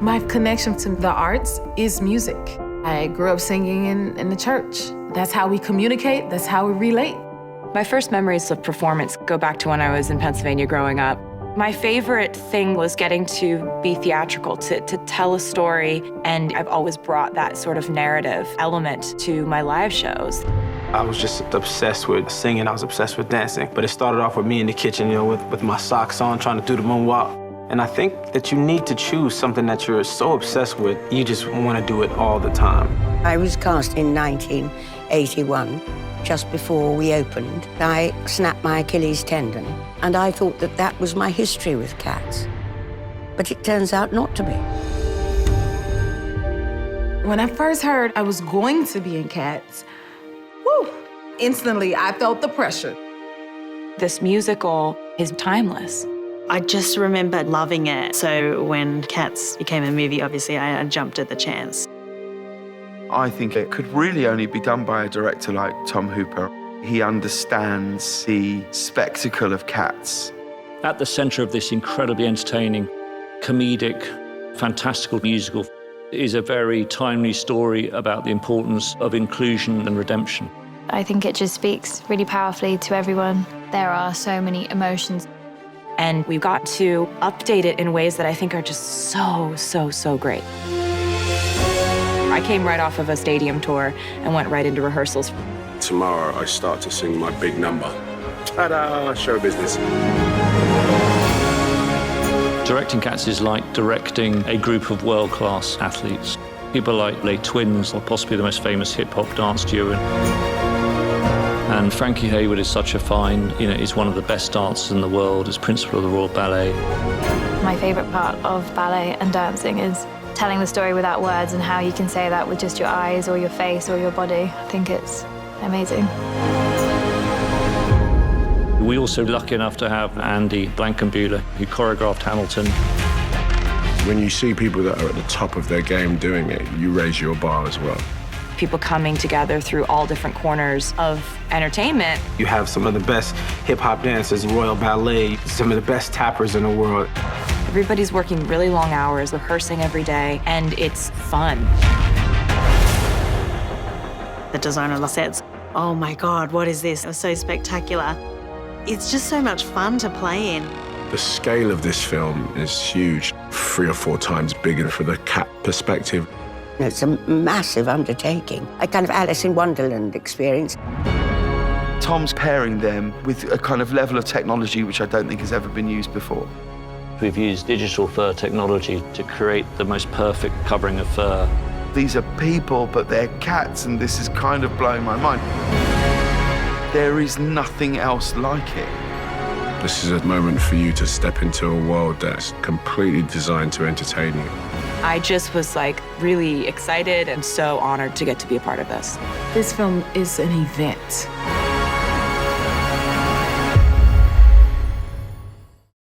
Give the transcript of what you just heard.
My connection to the arts is music. I grew up singing in the church. That's how we communicate, that's how we relate. My first memories of performance go back to when I was in Pennsylvania growing up. My favorite thing was getting to be theatrical, to tell a story, and I've always brought that sort of narrative element to my live shows. I was just obsessed with singing, I was obsessed with dancing, but it started off with me in the kitchen, with my socks on, trying to do the moonwalk. And I think that you need to choose something that you're so obsessed with, you just want to do it all the time. I was cast in 1981. Just before we opened, I snapped my Achilles tendon, and I thought that that was my history with cats. But it turns out not to be. When I first heard I was going to be in Cats, instantly I felt the pressure. This musical is timeless. I just remember loving it. So when Cats became a movie, obviously I jumped at the chance. I think it could really only be done by a director like Tom Hooper. He understands the spectacle of Cats. At the centre of this incredibly entertaining, comedic, fantastical musical is a very timely story about the importance of inclusion and redemption. I think it just speaks really powerfully to everyone. There are so many emotions. And we've got to update it in ways that I think are just so great. I came right off of a stadium tour and went right into rehearsals. Tomorrow I start to sing my big number. Ta-da, show business. Directing Cats is like directing a group of world-class athletes. People like Les Twins, or possibly the most famous hip-hop dance duo. And Frankie Hayward is such a fine, is one of the best dancers in the world, is principal of the Royal Ballet. My favorite part of ballet and dancing is telling the story without words and how you can say that with just your eyes or your face or your body. I think it's amazing. We're also lucky enough to have Andy Blankenbuehler, who choreographed Hamilton. When you see people that are at the top of their game doing it, you raise your bar as well. People coming together through all different corners of entertainment. You have some of the best hip-hop dancers, Royal Ballet, some of the best tappers in the world. Everybody's working really long hours, rehearsing every day, and it's fun. The designer says, "Oh my God, what is this? It was so spectacular." It's just so much fun to play in. The scale of this film is huge, 3 or 4 times bigger for the cat perspective. It's a massive undertaking, a kind of Alice in Wonderland experience. Tom's pairing them with a kind of level of technology which I don't think has ever been used before. We've used digital fur technology to create the most perfect covering of fur. These are people, but they're cats, and this is kind of blowing my mind. There is nothing else like it. This is a moment for you to step into a world that's completely designed to entertain you. I just was really excited and so honored to get to be a part of this. This film is an event.